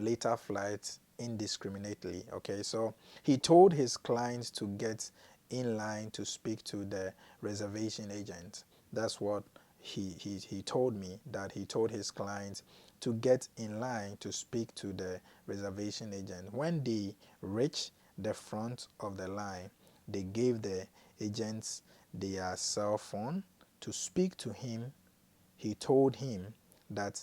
later flights indiscriminately. Okay, so he told his clients to get in line to speak to the reservation agent. That's what he told me, that he told his clients to get in line to speak to the reservation agent. When they reached the front of the line, they gave the agents their cell phone to speak to him. He told him that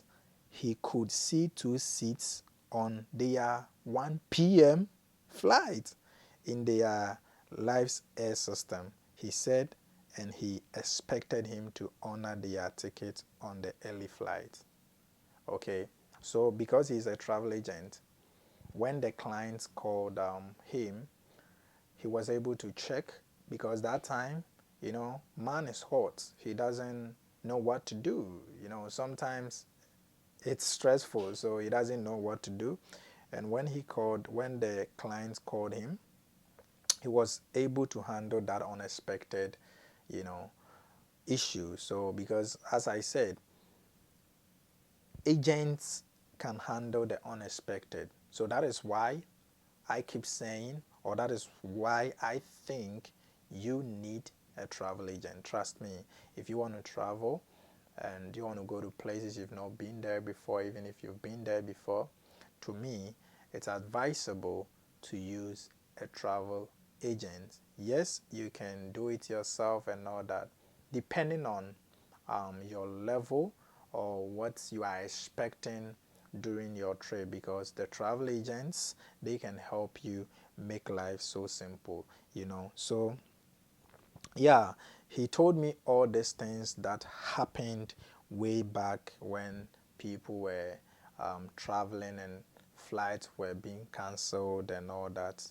he could see two seats on their 1 p.m. flight in their Life's Air system, he said, and he expected him to honor their ticket on the early flight. Okay, so because he's a travel agent, when the clients called him, he was able to check, because that time, man is hot. He doesn't know what to do. Sometimes it's stressful, so he doesn't know what to do. And when the clients called him, he was able to handle that unexpected, you know, issue. So because, as I said, agents can handle the unexpected. So that is why I keep saying, or that is why I think you need a travel agent. Trust me, if you want to travel and you want to go to places you've not been there before, even if you've been there before, to me, it's advisable to use a travel agent. Yes, you can do it yourself and all that, depending on your level or what you are expecting during your trip, because the travel agents, they can help you make life so simple. So yeah, he told me all these things that happened way back when people were traveling and flights were being cancelled and all that.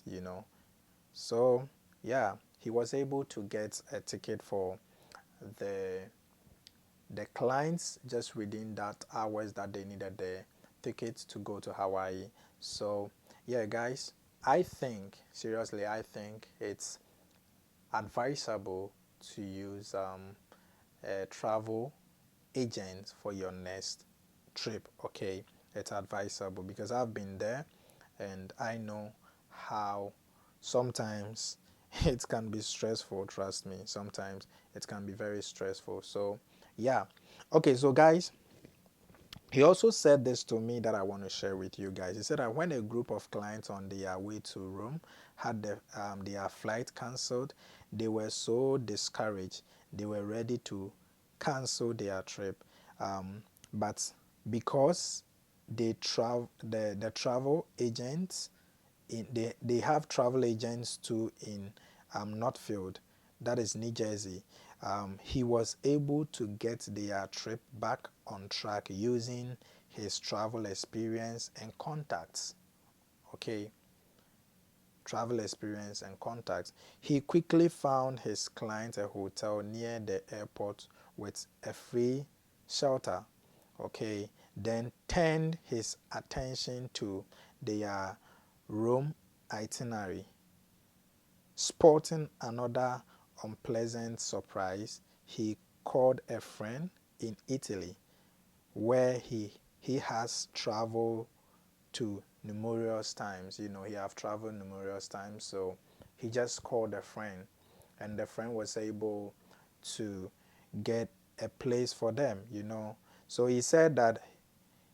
So yeah, he was able to get a ticket for the the clients just within that hours that they needed the tickets to go to Hawaii. So yeah, guys, seriously, I think it's advisable to use a travel agent for your next trip. Okay, it's advisable because I've been there, and I know how sometimes it can be stressful. Trust me, sometimes it can be very stressful. So yeah, okay, so guys, he also said this to me that I want to share with you guys. He said that when a group of clients on their way to Rome had their flight cancelled, they were so discouraged. They were ready to cancel their trip. But because the travel agents, they have travel agents too in Northfield, that is New Jersey. He was able to get their trip back on track using his travel experience and contacts. Okay, travel experience and contacts. He quickly found his client a hotel near the airport with a free shelter. Okay, then turned his attention to their Rome itinerary. Spotting another unpleasant surprise, he called a friend in Italy, where he has traveled to numerous times. He have traveled numerous times, so he just called a friend, and the friend was able to get a place for them. So he said that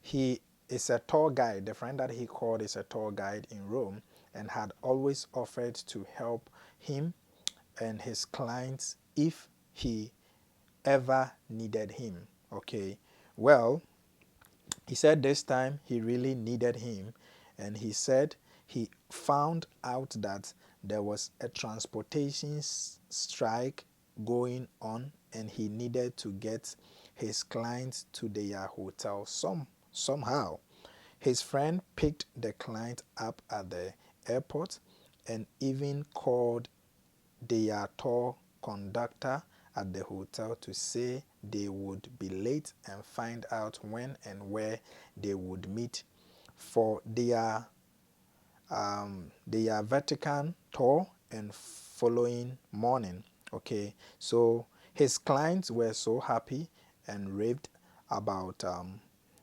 he is a tour guide. The friend that he called is a tour guide in Rome and had always offered to help him and his clients if he ever needed him. Okay. Well, he said this time he really needed him, and he said he found out that there was a transportation strike going on, and he needed to get his clients to their hotel somehow. His friend picked the client up at the airport and even called their tour conductor at the hotel to say they would be late and find out when and where they would meet for their Vatican tour and following morning. Okay, so his clients were so happy and raved about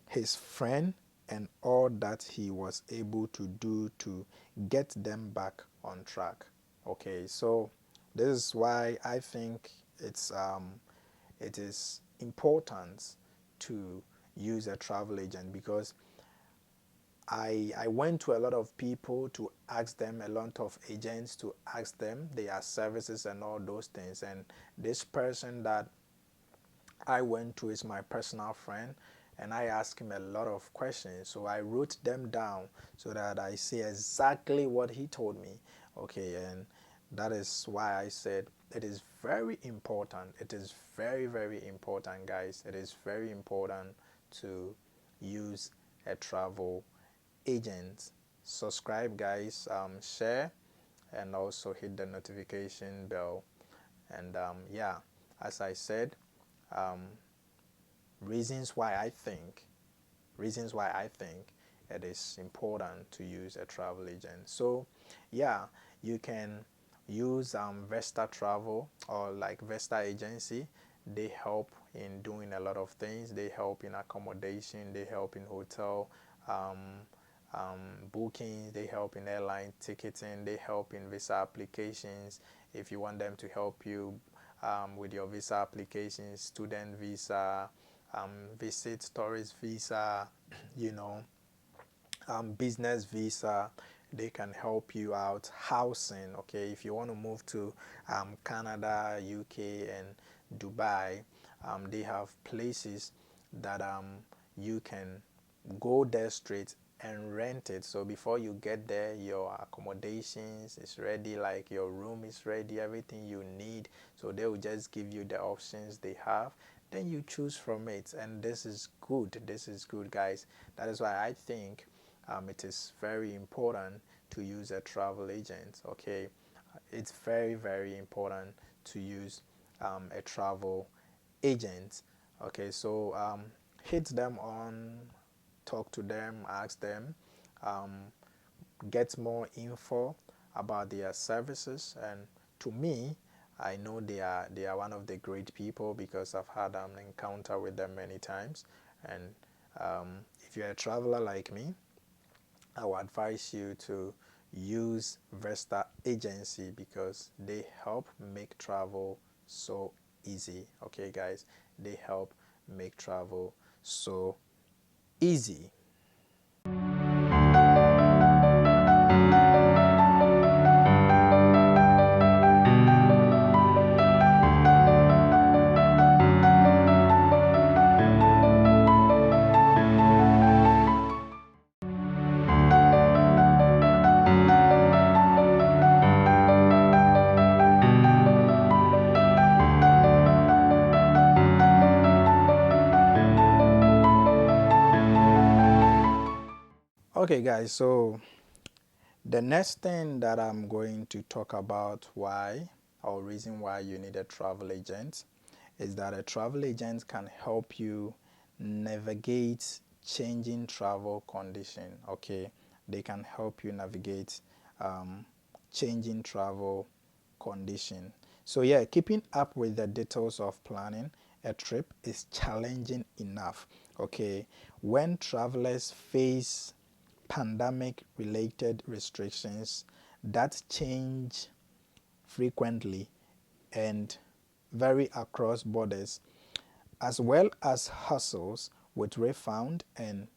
his friend and all that he was able to do to get them back on track. Okay, so this is why I think it is important to use a travel agent, because I went to a lot of people to ask them, a lot of agents to ask them their services and all those things. And this person that I went to is my personal friend, and I asked him a lot of questions. So I wrote them down so that I see exactly what he told me. Okay, and that is why I said it is very important. It is very, very important, guys. It is very important to use a travel agent. Subscribe, guys, share, and also hit the notification bell. And yeah, as I said, um, reasons why I think reasons why I think it is important to use a travel agent. So yeah, you can use Vesta Travel or like Vesta Agency. They help in doing a lot of things. They help in accommodation, they help in hotel bookings, they help in airline ticketing, they help in visa applications. If you want them to help you with your visa applications, student visa, visit tourist visa, you know, business visa, they can help you out. Housing, okay, if you want to move to Canada, UK, and Dubai, they have places that you can go there straight and rent it. So before you get there, your accommodations is ready, like your room is ready, everything you need. So they will just give you the options they have, then you choose from it. And this is good. This is good, guys. That is why I think it is very important to use a travel agent. Okay, it's very, very important to use a travel agent. Okay, so hit them on, talk to them, ask them, um, get more info about their services. And to me, I know they are one of the great people because I've had an encounter with them many times. And if you're a traveler like me, I would advise you to use Vesta Agency because they help make travel so easy. Okay, guys, they help make travel so easy. Okay, guys, so the next thing that I'm going to talk about why or reason why you need a travel agent is that a travel agent can help you navigate changing travel condition. Okay, they can help you navigate um, changing travel condition. So yeah, keeping up with the details of planning a trip is challenging enough. Okay, when travelers face pandemic related restrictions that change frequently and vary across borders, as well as hassles with refund and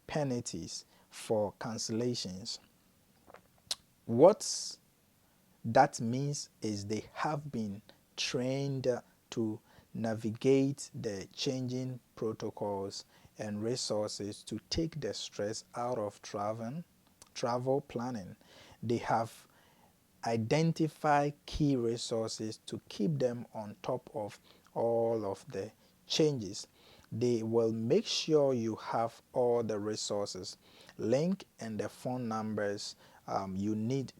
penalties for cancellations. What that means is they have been trained to navigate the changing protocols and resources to take the stress out of travel planning. They have identified key resources to keep them on top of all of the changes. They will make sure you have all the resources, link and the phone numbers you need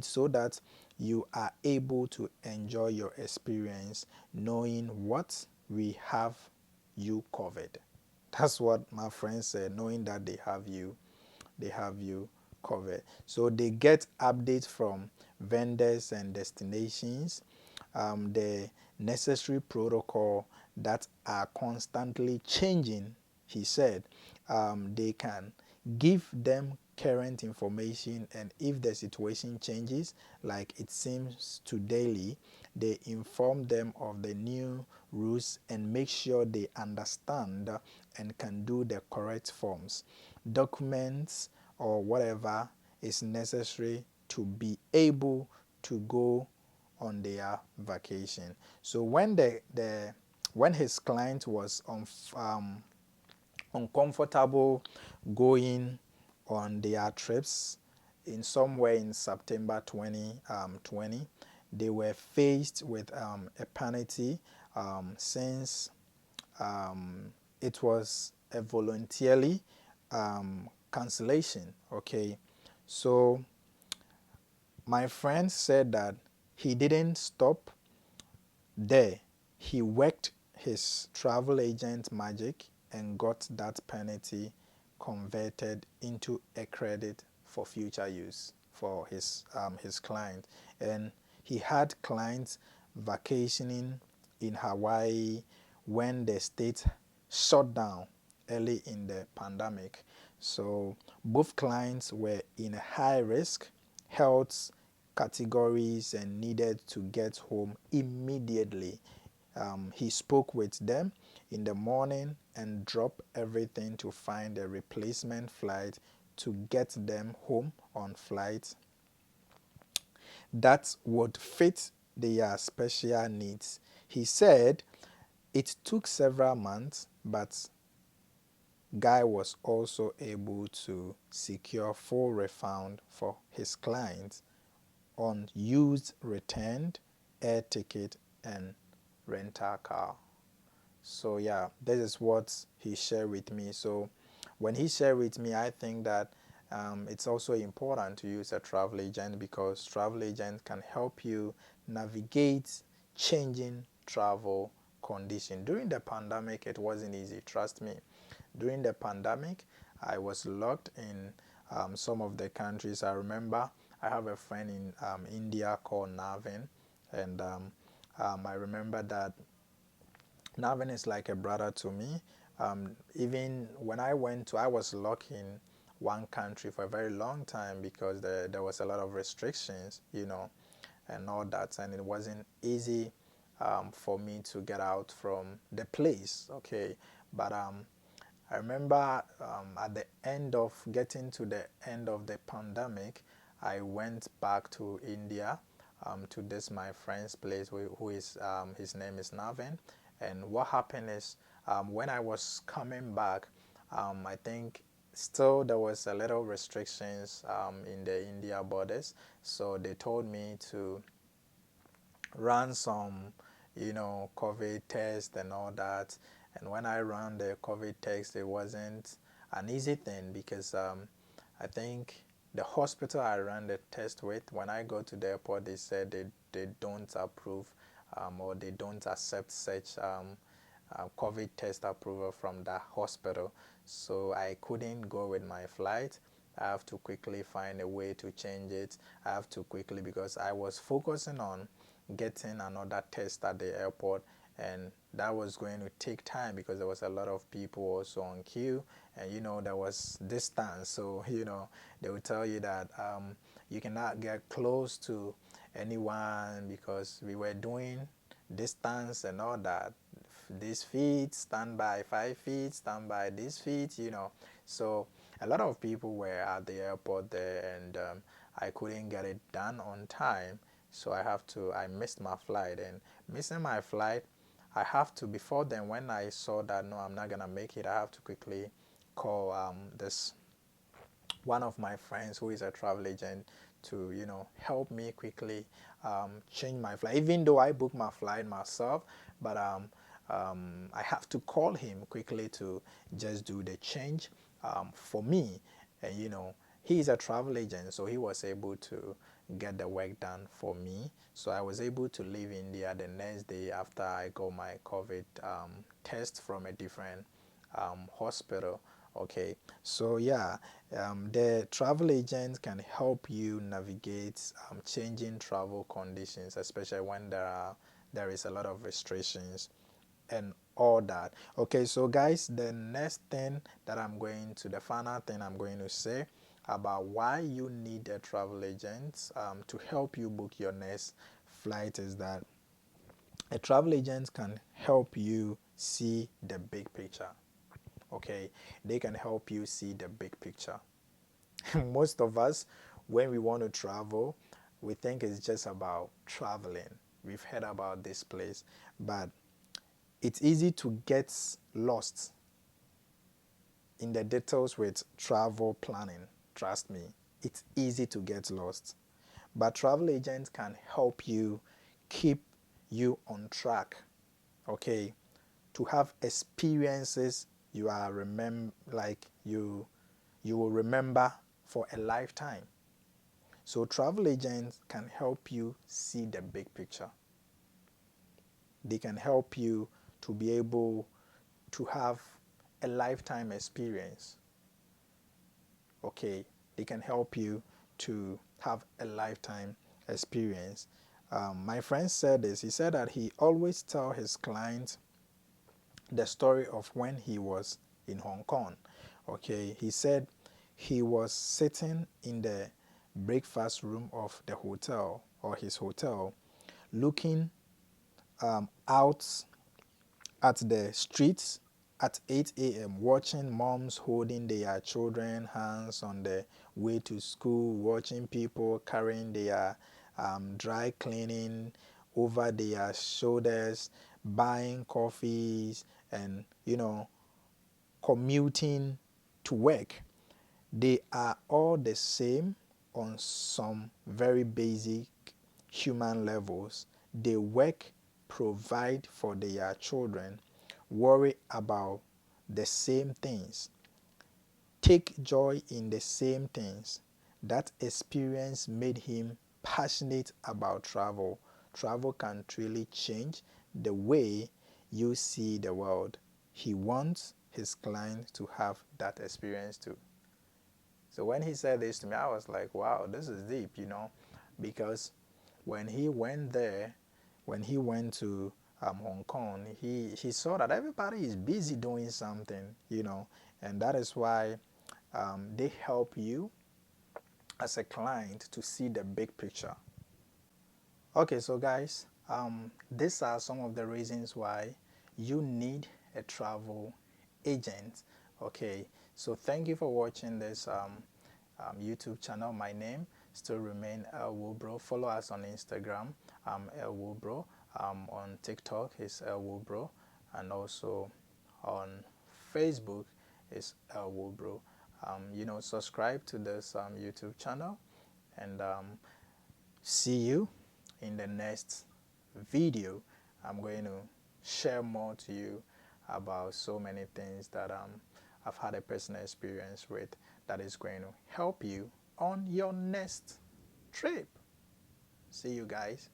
so that you are able to enjoy your experience knowing what we have you covered. That's what my friend said, knowing that they have you covered. So they get updates from vendors and destinations, the necessary protocol that are constantly changing, he said. They can give them current information, and if the situation changes like it seems to daily, they inform them of the new rules and make sure they understand and can do the correct forms, documents, or whatever is necessary to be able to go on their vacation. So when his client was uncomfortable going on their trips in somewhere in September 2020, they were faced with a penalty since it was a voluntarily cancellation. Okay, so my friend said that he didn't stop there. He worked his travel agent magic and got that penalty converted into a credit for future use for his client. And he had clients vacationing in Hawaii when the state shut down early in the pandemic. So both clients were in a high risk health categories and needed to get home immediately. He spoke with them in the morning and dropped everything to find a replacement flight to get them home on flight that would fit their special needs. He said it took several months, but Guy was also able to secure full refund for his clients on used returned air ticket and rental car. So yeah, this is what he shared with me. So when he shared with me, I think that it's also important to use a travel agent because travel agent can help you navigate changing travel condition. During the pandemic, it wasn't easy. Trust me. During the pandemic, I was locked in some of the countries. I remember I have a friend in India called Navin, and I remember that Navin is like a brother to me. Even when I was locked in one country for a very long time because there was a lot of restrictions, and all that, and it wasn't easy for me to get out from the place. Okay, but I remember at the end of getting to the end of the pandemic, I went back to India to this my friend's place who is his name is Navin. And what happened is when I was coming back, I think still there was a little restrictions in the India borders. So they told me to run some, COVID test and all that. And when I ran the COVID test, it wasn't an easy thing because I think the hospital I ran the test with, when I go to the airport, they said they don't approve or they don't accept such COVID test approval from the hospital. So I couldn't go with my flight. I have to quickly find a way to change it. I have to quickly because I was focusing on getting another test at the airport and that was going to take time because there was a lot of people also on queue, and there was distance. So they would tell you that you cannot get close to anyone because we were doing distance and all that. These feet, stand by 5 feet, stand by these feet, So a lot of people were at the airport there, and I couldn't get it done on time. So I missed my flight, and missing my flight, I have to, before then, when I saw that, no, I'm not gonna make it, I have to quickly call this one of my friends who is a travel agent to help me quickly change my flight, even though I booked my flight myself. But I have to call him quickly to just do the change for me. And he is a travel agent, so he was able to get the work done for me. So I was able to leave India the next day after I got my COVID test from a different hospital. Okay, so yeah, the travel agent can help you navigate changing travel conditions, especially when there is a lot of restrictions and all that. Okay, so guys, the next thing that the final thing I'm going to say about why you need a travel agent to help you book your next flight is that a travel agent can help you see the big picture. Okay, they can help you see the big picture. Most of us, when we want to travel, we think it's just about traveling. We've heard about this place, but it's easy to get lost in the details with travel planning. Trust me, it's easy to get lost. But travel agents can help you keep you on track, okay? To have experiences you are you will remember for a lifetime. So travel agents can help you see the big picture. They can help you to be able to have a lifetime experience. Okay, they can help you to have a lifetime experience. My friend said this. He said that he always tell his clients the story of when he was in Hong Kong. Okay, he said he was sitting in the breakfast room of the hotel or his hotel, looking out at the streets at 8 a.m., watching moms holding their children hands on the way to school, watching people carrying their dry cleaning over their shoulders, buying coffees, and commuting to work. They are all the same on some very basic human levels. They work, provide for their children, worry about the same things, take joy in the same things. That experience made him passionate about travel. Travel can truly change the way you see the world. He wants his clients to have that experience too. So when he said this to me, I was like, wow, this is deep, because when he went there, when he went to Hong Kong, he saw that everybody is busy doing something, and that is why they help you as a client to see the big picture. Okay, so guys, these are some of the reasons why you need a travel agent. Okay, so thank you for watching this YouTube channel. My name still remain El Wubro. Follow us on Instagram, El Wubro. On TikTok is El Wubro, and also on Facebook is El Wubro. Subscribe to this YouTube channel, and see you in the next video. I'm going to share more to you about so many things that I've had a personal experience with that is going to help you on your next trip. See you guys.